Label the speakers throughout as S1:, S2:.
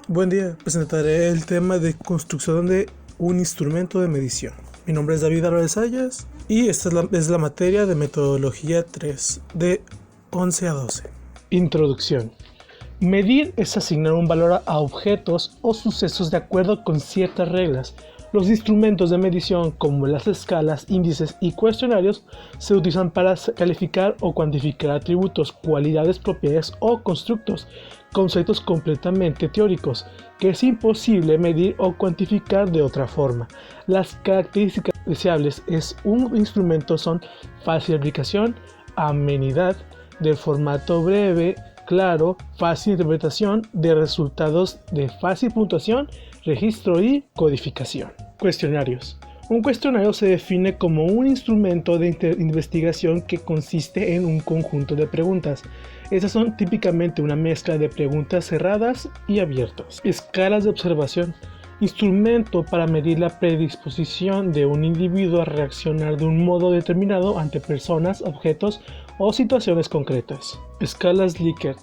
S1: Buen día, presentaré el tema de construcción de un instrumento de medición. Mi nombre es David Álvarez Sayas y esta es la materia de metodología 3 de 11 a 12. Introducción. Medir es asignar un valor a objetos o sucesos de acuerdo con ciertas reglas. Los instrumentos de medición como las escalas, índices y cuestionarios se utilizan para calificar o cuantificar atributos, cualidades, propiedades o constructos, conceptos completamente teóricos que es imposible medir o cuantificar de otra forma. Las características deseables es un instrumento son fácil de aplicación, amenidad, de formato breve, claro, fácil interpretación de resultados de fácil puntuación, registro y codificación. Cuestionarios. Un cuestionario se define como un instrumento de investigación que consiste en un conjunto de preguntas. Estas son típicamente una mezcla de preguntas cerradas y abiertas. Escalas de observación. Instrumento para medir la predisposición de un individuo a reaccionar de un modo determinado ante personas, objetos o situaciones concretas. Escalas Likert.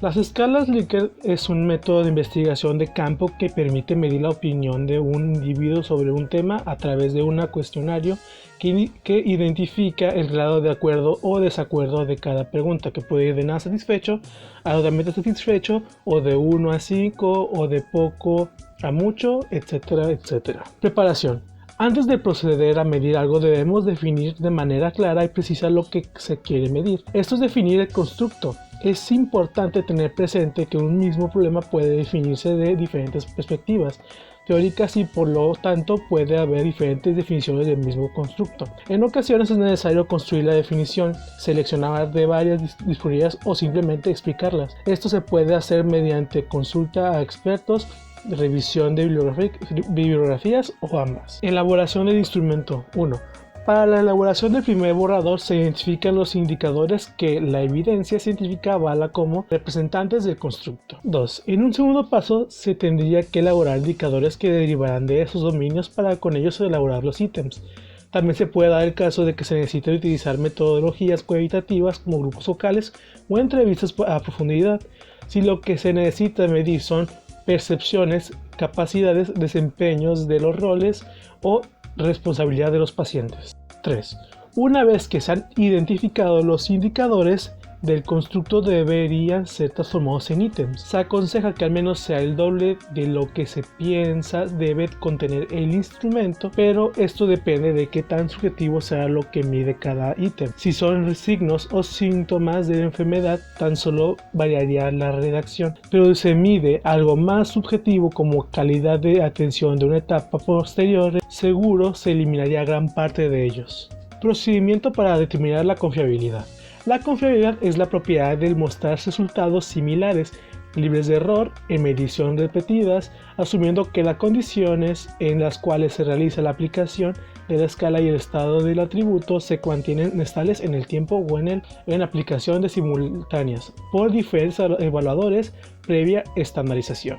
S1: Las escalas Likert es un método de investigación de campo que permite medir la opinión de un individuo sobre un tema a través de un cuestionario que identifica el grado de acuerdo o desacuerdo de cada pregunta, que puede ir de nada satisfecho a totalmente satisfecho, o de 1 a 5, o de poco a mucho, etcétera, etcétera. Preparación. Antes de proceder a medir algo debemos definir de manera clara y precisa lo que se quiere medir. Esto es definir el constructo. Es importante tener presente que un mismo problema puede definirse de diferentes perspectivas teóricas y por lo tanto puede haber diferentes definiciones del mismo constructo. En ocasiones es necesario construir la definición, seleccionar de varias disponibles o simplemente explicarlas. Esto se puede hacer mediante consulta a expertos, revisión de bibliografías o ambas. Elaboración del instrumento. 1. Para la elaboración del primer borrador se identifican los indicadores que la evidencia científica avala como representantes del constructo. 2. En un segundo paso se tendría que elaborar indicadores que derivarán de esos dominios para con ellos elaborar los ítems. También se puede dar el caso de que se necesite utilizar metodologías cualitativas como grupos focales o entrevistas a profundidad, si lo que se necesita medir son percepciones, capacidades, desempeños de los roles o responsabilidad de los pacientes. 3. Una vez que se han identificado los indicadores del constructo deberían ser transformados en ítems. Se aconseja que al menos sea el doble de lo que se piensa debe contener el instrumento, pero esto depende de qué tan subjetivo sea lo que mide cada ítem. Si son signos o síntomas de la enfermedad, tan solo variaría la redacción, pero si se mide algo más subjetivo como calidad de atención de una etapa posterior, seguro se eliminaría gran parte de ellos. Procedimiento para determinar la confiabilidad. La confiabilidad es la propiedad de mostrar resultados similares, libres de error, en medición repetidas, asumiendo que las condiciones en las cuales se realiza la aplicación de la escala y el estado del atributo se mantienen estables en el tiempo o en aplicación de simultáneas por diferentes evaluadores previa estandarización.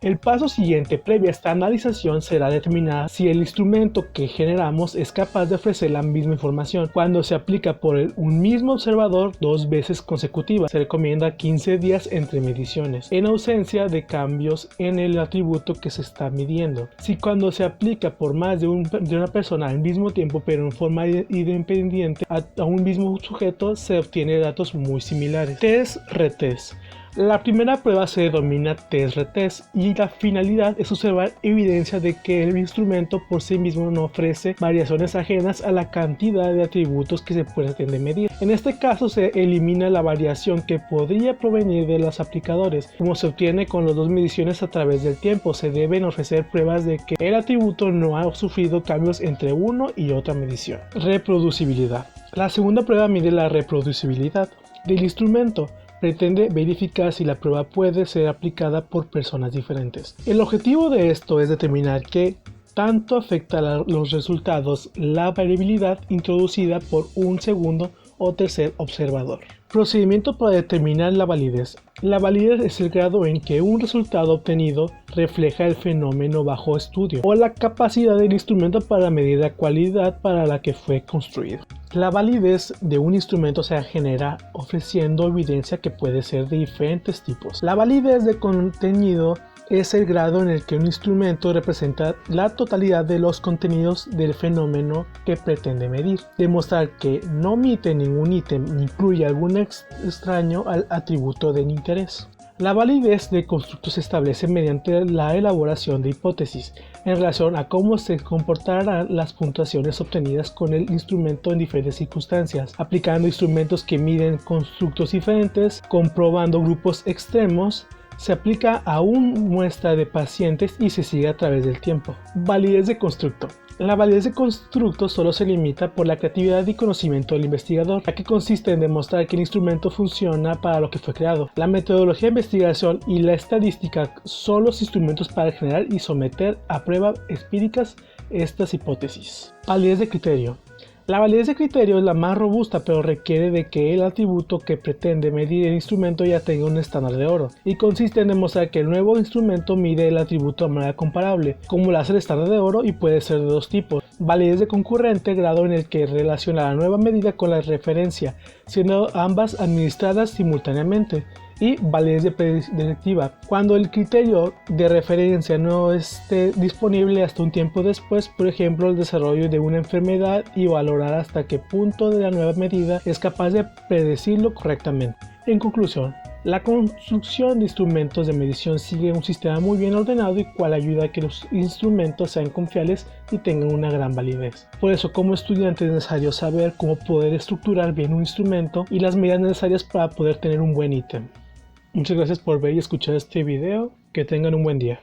S1: El paso siguiente previa estandarización será determinar si el instrumento que generamos es capaz de ofrecer la misma información. Cuando se aplica por un mismo observador 2 veces consecutivas, se recomienda 15 días entre mediciones, en ausencia de cambios en el atributo que se está midiendo. Si cuando se aplica por más de una persona al mismo tiempo, pero en forma independiente a un mismo sujeto, se obtienen datos muy similares. Test-retest. La primera prueba se denomina test-retest y la finalidad es observar evidencia de que el instrumento por sí mismo no ofrece variaciones ajenas a la cantidad de atributos que se pretende medir. En este caso se elimina la variación que podría provenir de los aplicadores. Como se obtiene con las dos mediciones a través del tiempo, se deben ofrecer pruebas de que el atributo no ha sufrido cambios entre uno y otra medición. Reproducibilidad. La segunda prueba mide la reproducibilidad del instrumento. Pretende verificar si la prueba puede ser aplicada por personas diferentes. El objetivo de esto es determinar qué tanto afecta los resultados la variabilidad introducida por un segundo o tercer observador. Procedimiento para determinar la validez. La validez es el grado en que un resultado obtenido refleja el fenómeno bajo estudio o la capacidad del instrumento para medir la cualidad para la que fue construido. La validez de un instrumento se genera ofreciendo evidencia que puede ser de diferentes tipos. La validez de contenido es el grado en el que un instrumento representa la totalidad de los contenidos del fenómeno que pretende medir. Demostrar que no omite ningún ítem ni incluye algún extraño al atributo de interés. La validez del constructo se establece mediante la elaboración de hipótesis en relación a cómo se comportarán las puntuaciones obtenidas con el instrumento en diferentes circunstancias, aplicando instrumentos que miden constructos diferentes, comprobando grupos extremos. Se aplica a una muestra de pacientes y se sigue a través del tiempo. Validez de constructo. La validez de constructo solo se limita por la creatividad y conocimiento del investigador, la que consiste en demostrar que el instrumento funciona para lo que fue creado. La metodología de investigación y la estadística son los instrumentos para generar y someter a prueba empíricas estas hipótesis. Validez de criterio. La validez de criterio es la más robusta, pero requiere de que el atributo que pretende medir el instrumento ya tenga un estándar de oro, y consiste en demostrar que el nuevo instrumento mide el atributo de manera comparable, como lo hace el estándar de oro, y puede ser de dos tipos. Validez de concurrente, grado en el que relaciona la nueva medida con la referencia, siendo ambas administradas simultáneamente. Y validez de predictiva, cuando el criterio de referencia no esté disponible hasta un tiempo después, por ejemplo el desarrollo de una enfermedad, y valorar hasta qué punto de la nueva medida es capaz de predecirlo correctamente. En conclusión, la construcción de instrumentos de medición sigue un sistema muy bien ordenado y cual ayuda a que los instrumentos sean confiables y tengan una gran validez. Por eso, como estudiante es necesario saber cómo poder estructurar bien un instrumento y las medidas necesarias para poder tener un buen ítem. Muchas gracias por ver y escuchar este video. Que tengan un buen día.